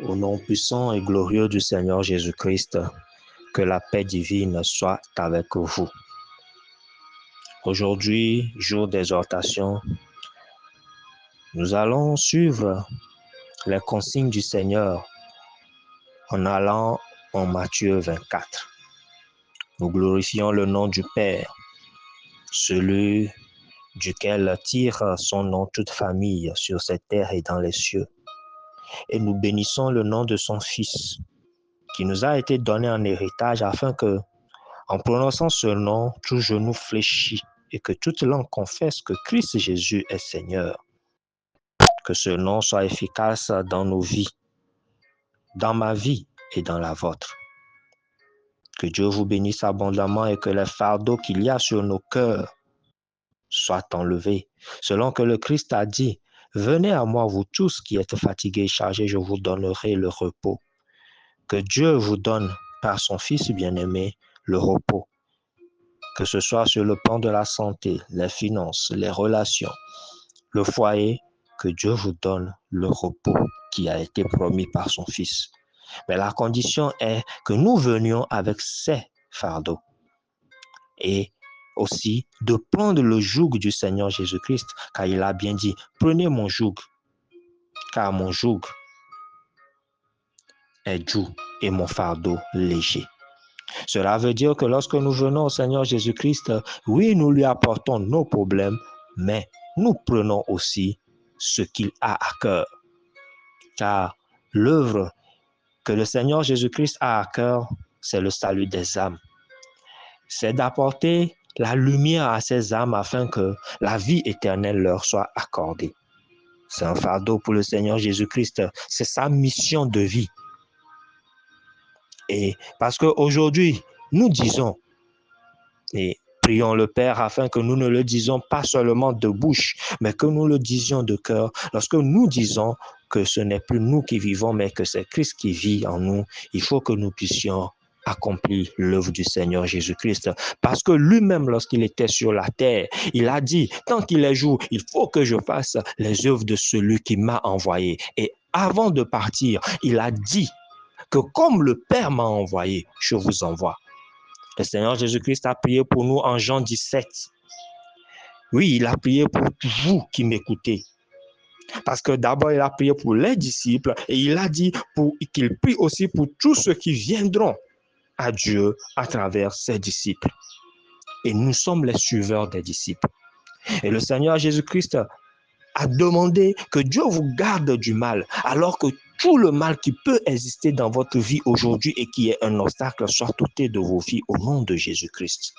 Au nom puissant et glorieux du Seigneur Jésus-Christ, que la paix divine soit avec vous. Aujourd'hui, jour d'exhortation, nous allons suivre les consignes du Seigneur en allant en Matthieu 24. Nous glorifions le nom du Père, celui duquel tire son nom toute famille sur cette terre et dans les cieux. Et nous bénissons le nom de son Fils, qui nous a été donné en héritage afin que, en prononçant ce nom, tout genou fléchit et que toute langue confesse que Christ Jésus est Seigneur. Que ce nom soit efficace dans nos vies, dans ma vie et dans la vôtre. Que Dieu vous bénisse abondamment et que les fardeaux qu'il y a sur nos cœurs soient enlevés. Selon que le Christ a dit, venez à moi vous tous qui êtes fatigués et chargés, je vous donnerai le repos. Que Dieu vous donne par son Fils bien-aimé le repos. Que ce soit sur le plan de la santé, les finances, les relations, le foyer, que Dieu vous donne le repos qui a été promis par son Fils. Mais la condition est que nous venions avec ces fardeaux et aussi de prendre le joug du Seigneur Jésus-Christ, car il a bien dit, prenez mon joug, car mon joug est doux et mon fardeau léger. Cela veut dire que lorsque nous venons au Seigneur Jésus-Christ, oui, nous lui apportons nos problèmes, mais nous prenons aussi ce qu'il a à cœur. Car l'œuvre que le Seigneur Jésus-Christ a à cœur, c'est le salut des âmes. C'est d'apporter la lumière à ces âmes afin que la vie éternelle leur soit accordée. C'est un fardeau pour le Seigneur Jésus-Christ. C'est sa mission de vie. Et parce qu'aujourd'hui, nous disons, et prions le Père afin que nous ne le disions pas seulement de bouche, mais que nous le disions de cœur. Lorsque nous disons que ce n'est plus nous qui vivons, mais que c'est Christ qui vit en nous, il faut que nous puissions accomplir l'œuvre du Seigneur Jésus-Christ. Parce que lui-même, lorsqu'il était sur la terre, il a dit, tant qu'il est jour, il faut que je fasse les œuvres de celui qui m'a envoyé. Et avant de partir, il a dit que comme le Père m'a envoyé, je vous envoie. Le Seigneur Jésus-Christ a prié pour nous en Jean 17. Oui, il a prié pour vous qui m'écoutez. Parce que d'abord, il a prié pour les disciples et il a dit qu'il prie aussi pour tous ceux qui viendront à Dieu à travers ses disciples. Et nous sommes les suiveurs des disciples. Et le Seigneur Jésus-Christ a demandé que Dieu vous garde du mal, alors que tout le mal qui peut exister dans votre vie aujourd'hui et qui est un obstacle soit ôté de vos vies au nom de Jésus-Christ.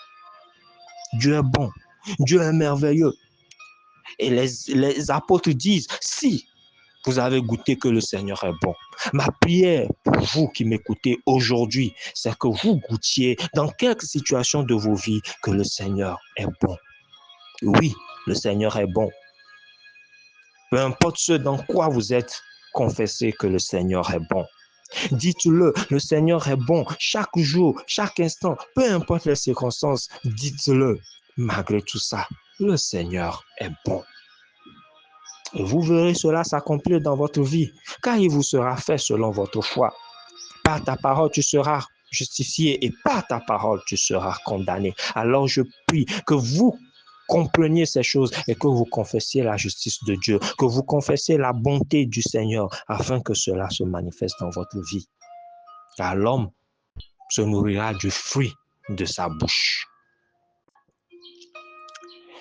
Dieu est bon, Dieu est merveilleux. Et les apôtres disent, si vous avez goûté que le Seigneur est bon, ma prière pour vous qui m'écoutez aujourd'hui, c'est que vous goûtiez dans quelques situations de vos vies que le Seigneur est bon. Oui, le Seigneur est bon. Peu importe ce dans quoi vous êtes, confessez que le Seigneur est bon. Dites-le, le Seigneur est bon chaque jour, chaque instant, peu importe les circonstances, dites-le. Malgré tout ça, le Seigneur est bon. Et vous verrez cela s'accomplir dans votre vie, car il vous sera fait selon votre foi. Par ta parole, tu seras justifié et par ta parole, tu seras condamné. Alors je prie que vous compreniez ces choses et que vous confessiez la justice de Dieu, que vous confessiez la bonté du Seigneur afin que cela se manifeste dans votre vie. Car l'homme se nourrira du fruit de sa bouche.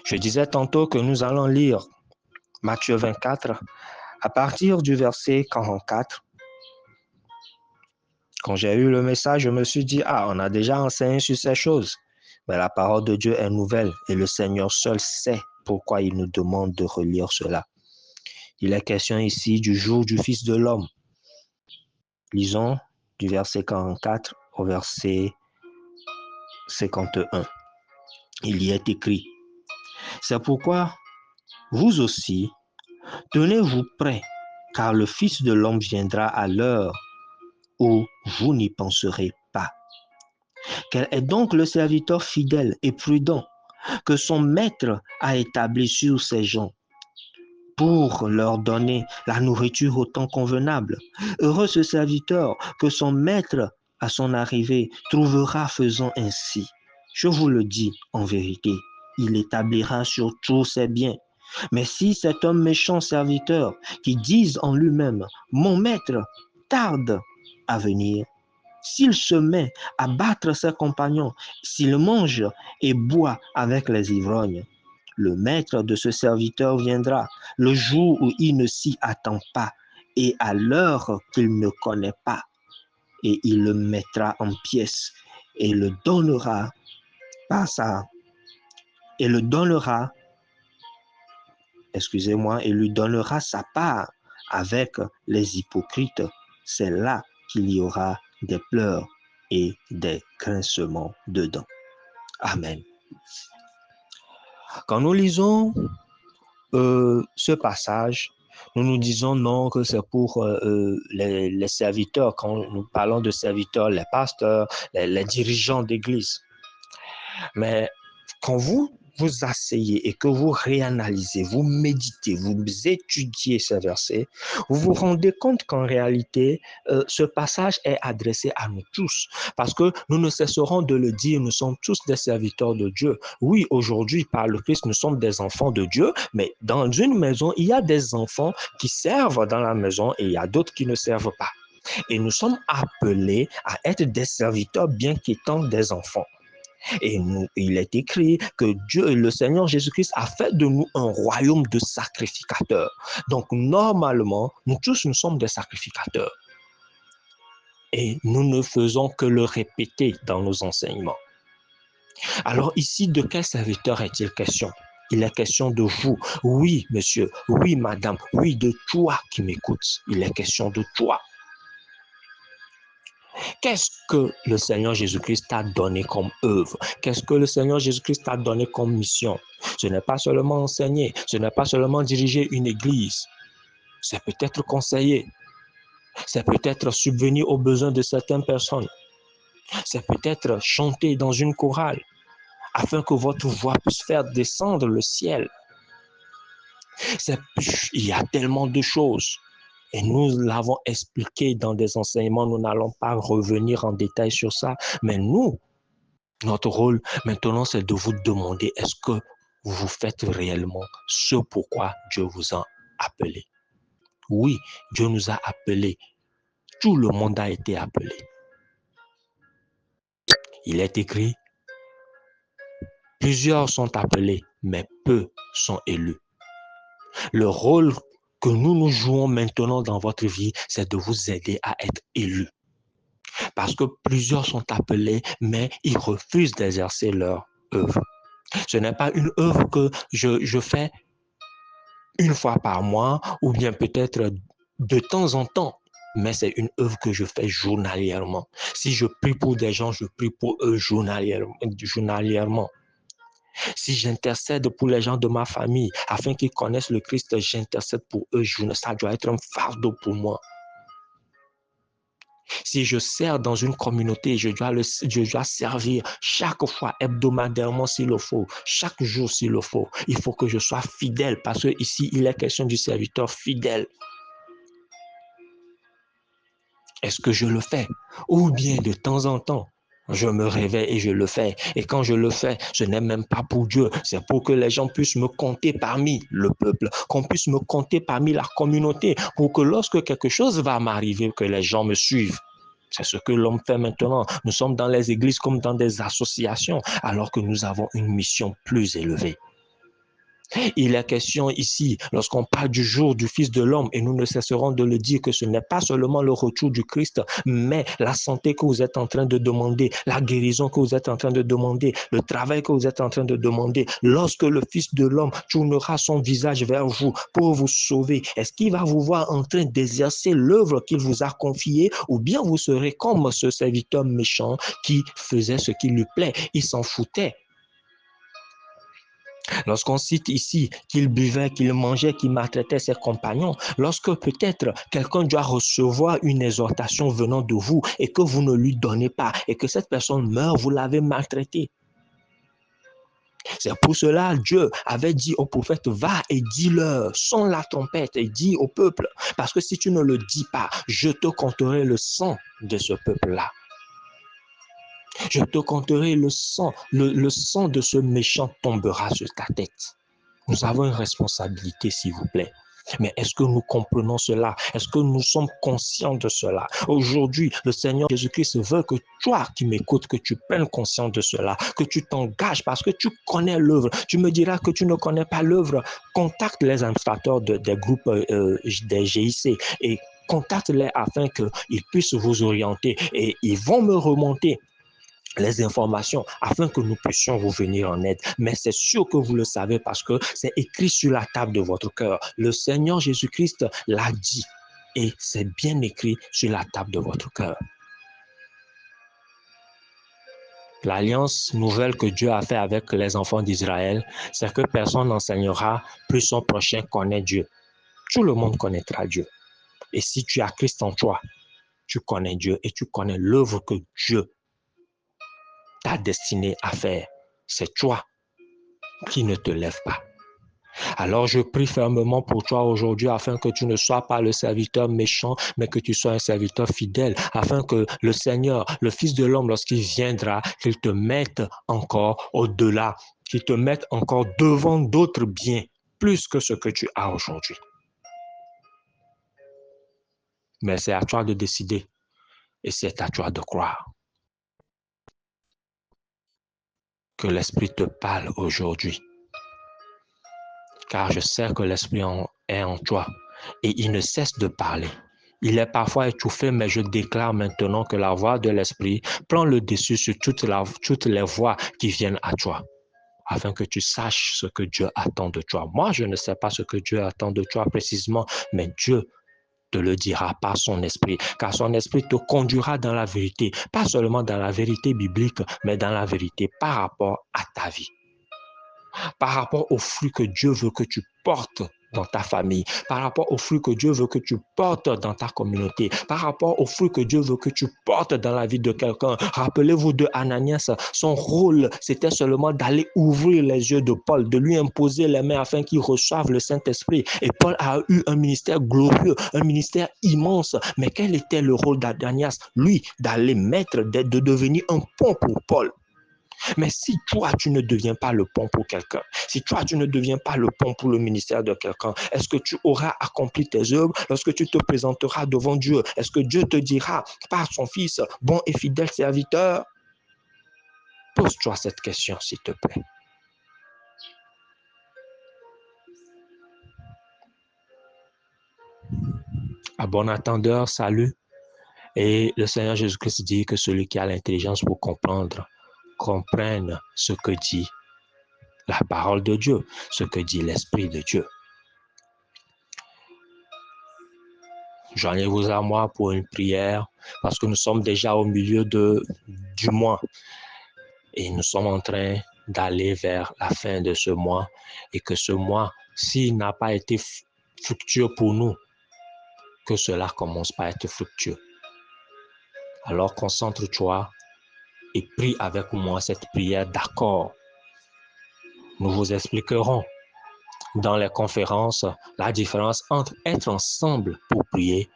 Je disais tantôt que nous allons lire Matthieu 24 à partir du verset 44. Quand j'ai eu le message, je me suis dit, on a déjà enseigné sur ces choses. Mais la parole de Dieu est nouvelle et le Seigneur seul sait pourquoi il nous demande de relire cela. Il est question ici du jour du Fils de l'homme. Lisons du verset 44 au verset 51. Il y est écrit, c'est pourquoi vous aussi, tenez-vous prêts, car le Fils de l'homme viendra à l'heure où vous n'y penserez pas. Quel est donc le serviteur fidèle et prudent que son maître a établi sur ses gens? pour leur donner la nourriture au temps convenable. Heureux ce serviteur que son maître, à son arrivée, trouvera faisant ainsi. Je vous le dis en vérité, il établira sur tous ses biens. Mais si cet homme méchant serviteur qui dise en lui-même, mon maître tarde à venir, s'il se met à battre ses compagnons, s'il mange et boit avec les ivrognes, le maître de ce serviteur viendra le jour où il ne s'y attend pas et à l'heure qu'il ne connaît pas, et il le mettra en pièces et le donnera par sa et le donnera, excusez-moi, et lui donnera sa part avec les hypocrites. C'est là qu'il y aura des pleurs et des grincements de dents. Amen. Quand nous lisons ce passage, nous nous disons non que c'est pour les serviteurs. Quand nous parlons de serviteurs, les pasteurs, les dirigeants d'église. Mais quand vous vous asseyez et que vous réanalysez, vous méditez, vous étudiez ces versets, vous vous rendez compte qu'en réalité, ce passage est adressé à nous tous. Parce que nous ne cesserons de le dire, nous sommes tous des serviteurs de Dieu. Oui, aujourd'hui, par le Christ, nous sommes des enfants de Dieu, mais dans une maison, il y a des enfants qui servent dans la maison et il y a d'autres qui ne servent pas. Et nous sommes appelés à être des serviteurs bien qu'étant des enfants. Et il est écrit que Dieu, le Seigneur Jésus-Christ, a fait de nous un royaume de sacrificateurs. Donc, normalement, nous tous, nous sommes des sacrificateurs. Et nous ne faisons que le répéter dans nos enseignements. Alors ici, de quel serviteur est-il question? Il est question de vous. Oui, monsieur. Oui, madame. Oui, de toi qui m'écoutes. Il est question de toi. Qu'est-ce que le Seigneur Jésus-Christ t'a donné comme œuvre? Qu'est-ce que le Seigneur Jésus-Christ t'a donné comme mission? Ce n'est pas seulement enseigner, ce n'est pas seulement diriger une église. C'est peut-être conseiller, c'est peut-être subvenir aux besoins de certaines personnes. C'est peut-être chanter dans une chorale afin que votre voix puisse faire descendre le ciel. Il y a tellement de choses. Et nous l'avons expliqué dans des enseignements, nous n'allons pas revenir en détail sur ça, mais nous, notre rôle maintenant, c'est de vous demander, est-ce que vous faites réellement ce pourquoi Dieu vous a appelé? Oui, Dieu nous a appelés. Tout le monde a été appelé. Il est écrit, plusieurs sont appelés, mais peu sont élus. Le rôle que nous jouons maintenant dans votre vie, c'est de vous aider à être élus. Parce que plusieurs sont appelés, mais ils refusent d'exercer leur œuvre. Ce n'est pas une œuvre que je fais une fois par mois ou bien peut-être de temps en temps, mais c'est une œuvre que je fais journalièrement. Si je prie pour des gens, je prie pour eux journalièrement. Si j'intercède pour les gens de ma famille afin qu'ils connaissent le Christ, j'intercède pour eux. Ça doit être un fardeau pour moi. Si je sers dans une communauté, je dois servir chaque fois, hebdomadairement s'il le faut, chaque jour s'il le faut. Il faut que je sois fidèle parce que ici, il est question du serviteur fidèle. Est-ce que je le fais? Ou bien de temps en temps, je me réveille et je le fais. Et quand je le fais, ce n'est même pas pour Dieu. C'est pour que les gens puissent me compter parmi le peuple, qu'on puisse me compter parmi la communauté, pour que lorsque quelque chose va m'arriver, que les gens me suivent. C'est ce que l'homme fait maintenant. Nous sommes dans les églises comme dans des associations, alors que nous avons une mission plus élevée. Il est question ici, lorsqu'on parle du jour du Fils de l'homme, et nous ne cesserons de le dire, que ce n'est pas seulement le retour du Christ, mais la santé que vous êtes en train de demander, la guérison que vous êtes en train de demander, le travail que vous êtes en train de demander. Lorsque le Fils de l'homme tournera son visage vers vous pour vous sauver, est-ce qu'il va vous voir en train d'exercer l'œuvre qu'il vous a confiée, ou bien vous serez comme ce serviteur méchant qui faisait ce qui lui plaît, il s'en foutait. Lorsqu'on cite ici qu'il buvait, qu'il mangeait, qu'il maltraitait ses compagnons, lorsque peut-être quelqu'un doit recevoir une exhortation venant de vous et que vous ne lui donnez pas et que cette personne meurt, vous l'avez maltraité. C'est pour cela Dieu avait dit au prophète, va et dis-leur, sonne la trompette et dis au peuple, parce que si tu ne le dis pas, je te compterai le sang de ce peuple-là. Je te compterai le sang, le sang de ce méchant tombera sur ta tête. Nous avons une responsabilité, s'il vous plaît. Mais est-ce que nous comprenons cela? Est-ce que nous sommes conscients de cela? Aujourd'hui, le Seigneur Jésus-Christ veut que toi qui m'écoutes, que tu prennes conscience de cela, que tu t'engages parce que tu connais l'œuvre. Tu me diras que tu ne connais pas l'œuvre. Contacte les administrateurs des groupes des GIC et contacte-les afin qu'ils puissent vous orienter et ils vont me remonter les informations afin que nous puissions vous venir en aide. Mais c'est sûr que vous le savez parce que c'est écrit sur la table de votre cœur. Le Seigneur Jésus-Christ l'a dit et c'est bien écrit sur la table de votre cœur. L'alliance nouvelle que Dieu a faite avec les enfants d'Israël, c'est que personne n'enseignera plus son prochain connaît Dieu. Tout le monde connaîtra Dieu. Et si tu as Christ en toi, tu connais Dieu et tu connais l'œuvre que Dieu t'a destiné à faire. C'est toi qui ne te lève pas. Alors je prie fermement pour toi aujourd'hui afin que tu ne sois pas le serviteur méchant, mais que tu sois un serviteur fidèle, afin que le Seigneur, le Fils de l'homme, lorsqu'il viendra, qu'il te mette encore au-delà, qu'il te mette encore devant d'autres biens, plus que ce que tu as aujourd'hui. Mais c'est à toi de décider et c'est à toi de croire. Que l'Esprit te parle aujourd'hui. Car je sais que l'Esprit est en toi et il ne cesse de parler. Il est parfois étouffé, mais je déclare maintenant que la voix de l'Esprit prend le dessus sur toutes les voix qui viennent à toi, afin que tu saches ce que Dieu attend de toi. Moi, je ne sais pas ce que Dieu attend de toi précisément, mais Dieu te le dira par son esprit, car son esprit te conduira dans la vérité, pas seulement dans la vérité biblique, mais dans la vérité par rapport à ta vie. Par rapport aux fruits que Dieu veut que tu portes dans ta famille, par rapport aux fruits que Dieu veut que tu portes dans ta communauté, par rapport aux fruits que Dieu veut que tu portes dans la vie de quelqu'un. Rappelez-vous de Ananias, son rôle, c'était seulement d'aller ouvrir les yeux de Paul, de lui imposer les mains afin qu'il reçoive le Saint-Esprit. Et Paul a eu un ministère glorieux, un ministère immense. Mais quel était le rôle d'Ananias? Lui, d'aller mettre, de devenir un pont pour Paul. Mais si toi, tu ne deviens pas le pont pour quelqu'un, si toi, tu ne deviens pas le pont pour le ministère de quelqu'un, est-ce que tu auras accompli tes œuvres lorsque tu te présenteras devant Dieu? Est-ce que Dieu te dira par son Fils, bon et fidèle serviteur? Pose-toi cette question, s'il te plaît. À bon attendeur, salut. Et le Seigneur Jésus-Christ dit que celui qui a l'intelligence pour comprendre, comprenne ce que dit la parole de Dieu, ce que dit l'Esprit de Dieu. Joignez-vous à moi pour une prière parce que nous sommes déjà au milieu du mois et nous sommes en train d'aller vers la fin de ce mois et que ce mois, s'il n'a pas été fructueux pour nous, que cela commence par être fructueux. Alors concentre-toi et prie avec moi cette prière d'accord. Nous vous expliquerons dans les conférences la différence entre être ensemble pour prier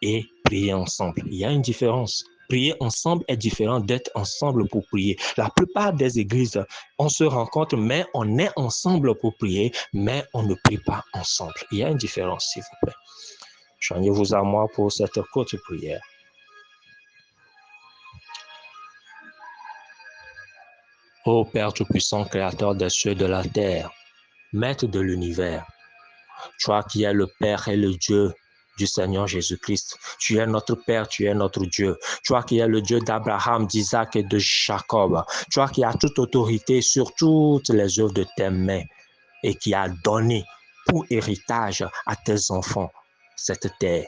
et prier ensemble. Il y a une différence. Prier ensemble est différent d'être ensemble pour prier. La plupart des églises, on se rencontre, mais on est ensemble pour prier, mais on ne prie pas ensemble. Il y a une différence, s'il vous plaît. Joignez-vous à moi pour cette courte prière. Ô Père Tout-Puissant, Créateur des cieux et de la terre, Maître de l'univers, toi qui es le Père et le Dieu du Seigneur Jésus-Christ. Tu es notre Père, tu es notre Dieu. Toi qui es le Dieu d'Abraham, d'Isaac et de Jacob. Toi qui as toute autorité sur toutes les œuvres de tes mains et qui as donné pour héritage à tes enfants cette terre.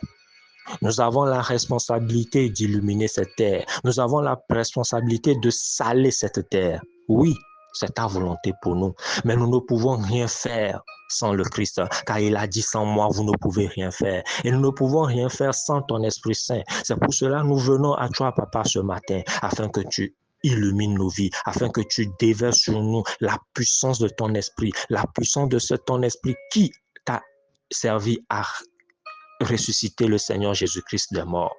Nous avons la responsabilité d'illuminer cette terre. Nous avons la responsabilité de saler cette terre. Oui, c'est ta volonté pour nous. Mais nous ne pouvons rien faire sans le Christ, car il a dit sans moi, vous ne pouvez rien faire. Et nous ne pouvons rien faire sans ton Esprit Saint. C'est pour cela que nous venons à toi, Papa, ce matin, afin que tu illumine nos vies, afin que tu déverses sur nous la puissance de ton esprit, la puissance de ton esprit qui t'a servi à ressusciter le Seigneur Jésus-Christ des morts.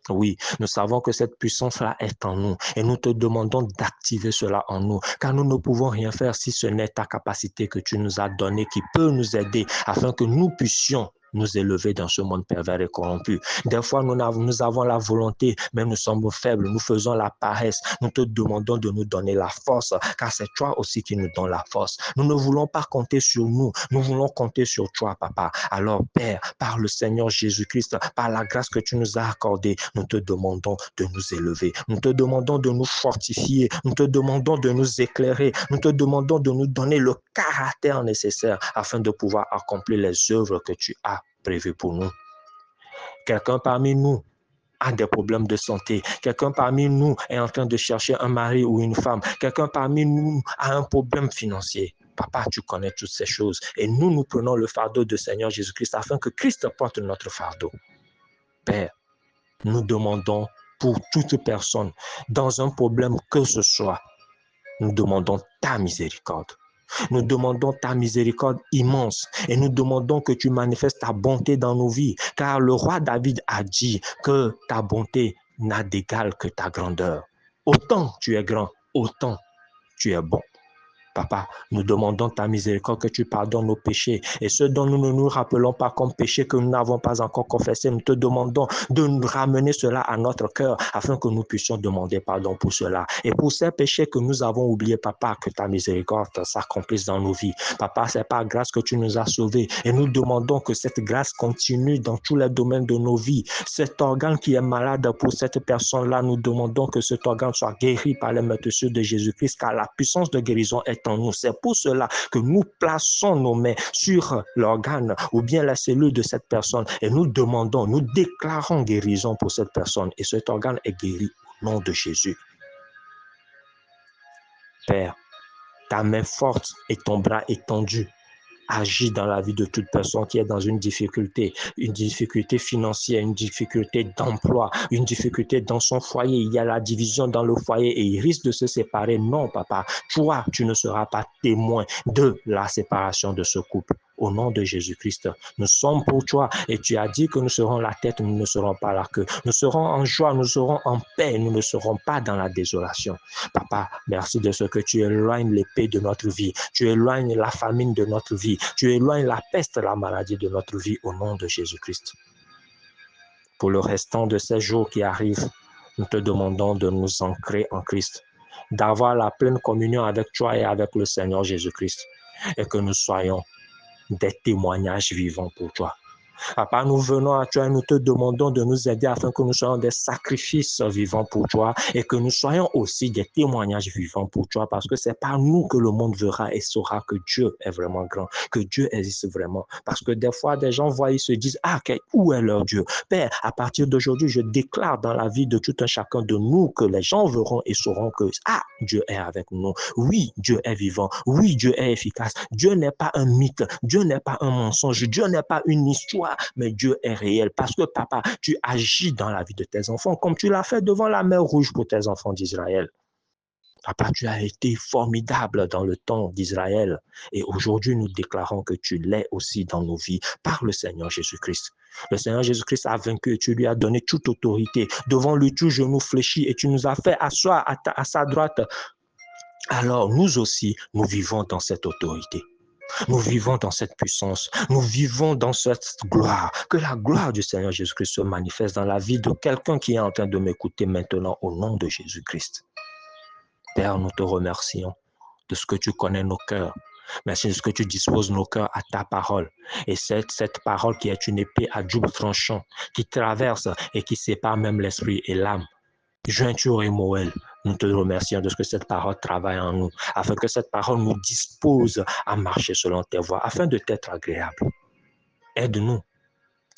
Oui, nous savons que cette puissance-là est en nous et nous te demandons d'activer cela en nous, car nous ne pouvons rien faire si ce n'est ta capacité que tu nous as donnée qui peut nous aider afin que nous puissions nous élever dans ce monde pervers et corrompu. Des fois, nous avons la volonté, mais nous sommes faibles, nous faisons la paresse. Nous te demandons de nous donner la force, car c'est toi aussi qui nous donnes la force. Nous ne voulons pas compter sur nous, nous voulons compter sur toi, Papa. Alors, Père, par le Seigneur Jésus-Christ, par la grâce que tu nous as accordée, nous te demandons de nous élever. Nous te demandons de nous fortifier. Nous te demandons de nous éclairer. Nous te demandons de nous donner le caractère nécessaire afin de pouvoir accomplir les œuvres que tu as prévues pour nous. Quelqu'un parmi nous a des problèmes de santé. Quelqu'un parmi nous est en train de chercher un mari ou une femme. Quelqu'un parmi nous a un problème financier. Papa, tu connais toutes ces choses. Et nous prenons le fardeau de Seigneur Jésus-Christ afin que Christ porte notre fardeau. Père, nous demandons pour toute personne, dans un problème que ce soit, nous demandons ta miséricorde. Nous demandons ta miséricorde immense et nous demandons que tu manifestes ta bonté dans nos vies, car le roi David a dit que ta bonté n'a d'égal que ta grandeur. Autant tu es grand, autant tu es bon. Papa, nous demandons ta miséricorde, que tu pardonnes nos péchés. Et ceux dont nous ne nous rappelons pas comme péchés que nous n'avons pas encore confessés, nous te demandons de nous ramener cela à notre cœur afin que nous puissions demander pardon pour cela. Et pour ces péchés que nous avons oubliés, Papa, que ta miséricorde s'accomplisse dans nos vies. Papa, c'est par grâce que tu nous as sauvés. Et nous demandons que cette grâce continue dans tous les domaines de nos vies. Cet organe qui est malade pour cette personne-là, nous demandons que cet organe soit guéri par les meurtrissures de Jésus-Christ, car la puissance de guérison est en nous. C'est pour cela que nous plaçons nos mains sur l'organe ou bien la cellule de cette personne et nous demandons, nous déclarons guérison pour cette personne et cet organe est guéri au nom de Jésus. Père, ta main forte et ton bras étendu agis dans la vie de toute personne qui est dans une difficulté financière, une difficulté d'emploi, une difficulté dans son foyer. Il y a la division dans le foyer et il risque de se séparer. Non, Papa, toi, tu ne seras pas témoin de la séparation de ce couple. Au nom de Jésus-Christ, nous sommes pour toi et tu as dit que nous serons la tête, nous ne serons pas la queue. Nous serons en joie, nous serons en paix, nous ne serons pas dans la désolation. Papa, merci de ce que tu éloignes l'épée de notre vie, tu éloignes la famine de notre vie, tu éloignes la peste, la maladie de notre vie au nom de Jésus-Christ. Pour le restant de ces jours qui arrivent, nous te demandons de nous ancrer en Christ, d'avoir la pleine communion avec toi et avec le Seigneur Jésus-Christ et que nous soyons des témoignages vivants pour toi. Papa, nous venons à toi et nous te demandons de nous aider afin que nous soyons des sacrifices vivants pour toi et que nous soyons aussi des témoignages vivants pour toi parce que c'est par nous que le monde verra et saura que Dieu est vraiment grand, que Dieu existe vraiment. Parce que des fois, des gens voient, ils se disent, où est leur Dieu? Père, à partir d'aujourd'hui, je déclare dans la vie de tout un chacun de nous que les gens verront et sauront que, Dieu est avec nous. Oui, Dieu est vivant. Oui, Dieu est efficace. Dieu n'est pas un mythe. Dieu n'est pas un mensonge. Dieu n'est pas une histoire. Mais Dieu est réel parce que, Papa, tu agis dans la vie de tes enfants comme tu l'as fait devant la mer Rouge pour tes enfants d'Israël. Papa, tu as été formidable dans le temps d'Israël et aujourd'hui, nous déclarons que tu l'es aussi dans nos vies par le Seigneur Jésus-Christ. Le Seigneur Jésus-Christ a vaincu et tu lui as donné toute autorité. Devant lui, tout genou fléchi et tu nous as fait asseoir à sa droite. Alors, nous aussi, nous vivons dans cette autorité. Nous vivons dans cette puissance, nous vivons dans cette gloire. Que la gloire du Seigneur Jésus-Christ se manifeste dans la vie de quelqu'un qui est en train de m'écouter maintenant au nom de Jésus-Christ. Père, nous te remercions de ce que tu connais nos cœurs. Merci de ce que tu disposes nos cœurs à ta parole. Et cette parole qui est une épée à double tranchant, qui traverse et qui sépare même l'esprit et l'âme. Jointure et moelle, nous te remercions de ce que cette parole travaille en nous, afin que cette parole nous dispose à marcher selon tes voies, afin de t'être agréable. Aide-nous.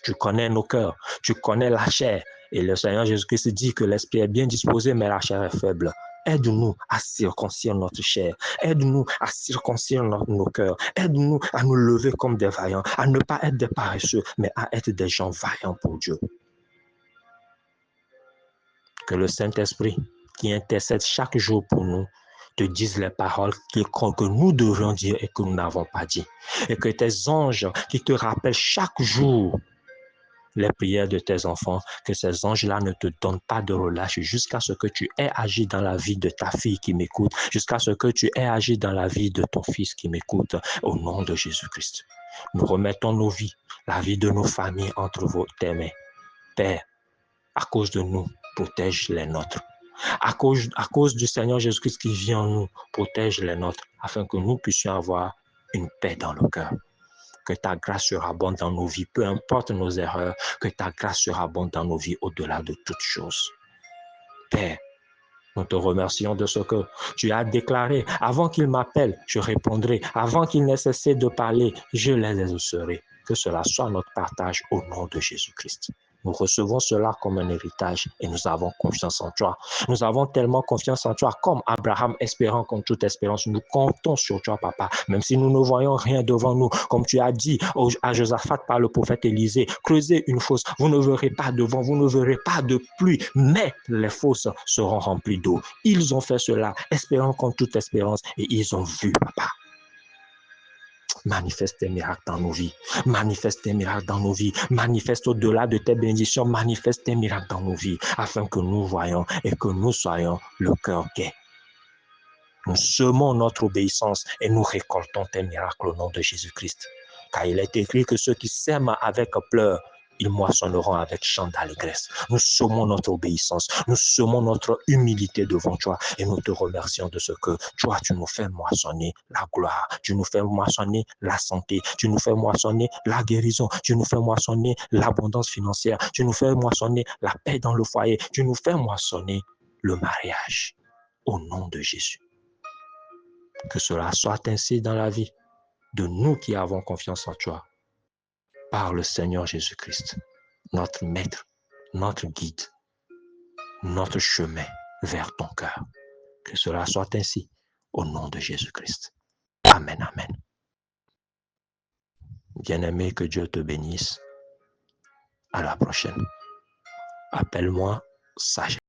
Tu connais nos cœurs, tu connais la chair. Et le Seigneur Jésus-Christ dit que l'esprit est bien disposé, mais la chair est faible. Aide-nous à circoncire notre chair. Aide-nous à circoncire nos cœurs. Aide-nous à nous lever comme des vaillants, à ne pas être des paresseux, mais à être des gens vaillants pour Dieu. Que le Saint-Esprit qui intercèdent chaque jour pour nous te disent les paroles que nous devrions dire et que nous n'avons pas dit. Et que tes anges qui te rappellent chaque jour les prières de tes enfants, que ces anges-là ne te donnent pas de relâche jusqu'à ce que tu aies agi dans la vie de ta fille qui m'écoute, jusqu'à ce que tu aies agi dans la vie de ton fils qui m'écoute, au nom de Jésus-Christ. Nous remettons nos vies, la vie de nos familles entre tes mains. Père, à cause de nous, protège les nôtres. À cause du Seigneur Jésus-Christ qui vit en nous, protège les nôtres, afin que nous puissions avoir une paix dans le cœur. Que ta grâce surabonde dans nos vies, peu importe nos erreurs, que ta grâce surabonde dans nos vies au-delà de toutes choses. Père, nous te remercions de ce que tu as déclaré. Avant qu'ils m'appellent, je répondrai. Avant qu'ils n'aient cessé de parler, je les exaucerai. Que cela soit notre partage au nom de Jésus-Christ. Nous recevons cela comme un héritage et nous avons confiance en toi. Nous avons tellement confiance en toi, comme Abraham espérant contre toute espérance. Nous comptons sur toi, Papa, même si nous ne voyons rien devant nous. Comme tu as dit à Josaphat par le prophète Élisée, creusez une fosse, vous ne verrez pas de vent, vous ne verrez pas de pluie, mais les fosses seront remplies d'eau. Ils ont fait cela, espérant contre toute espérance, et ils ont vu, Papa. Manifeste tes miracles dans nos vies. Manifeste tes miracles dans nos vies. Manifeste au-delà de tes bénédictions. Manifeste tes miracles dans nos vies afin que nous voyions et que nous soyons le cœur gai. Nous semons notre obéissance et nous récoltons tes miracles au nom de Jésus-Christ. Car il est écrit que ceux qui sèment avec pleurs, ils moissonneront avec chant d'allégresse. Nous semons notre obéissance, nous semons notre humilité devant toi et nous te remercions de ce que toi, tu nous fais moissonner la gloire, tu nous fais moissonner la santé, tu nous fais moissonner la guérison, tu nous fais moissonner l'abondance financière, tu nous fais moissonner la paix dans le foyer, tu nous fais moissonner le mariage au nom de Jésus. Que cela soit ainsi dans la vie de nous qui avons confiance en toi. Par le Seigneur Jésus-Christ, notre maître, notre guide, notre chemin vers ton cœur. Que cela soit ainsi au nom de Jésus-Christ. Amen, amen. Bien-aimé, que Dieu te bénisse. À la prochaine. Appelle-moi Sage.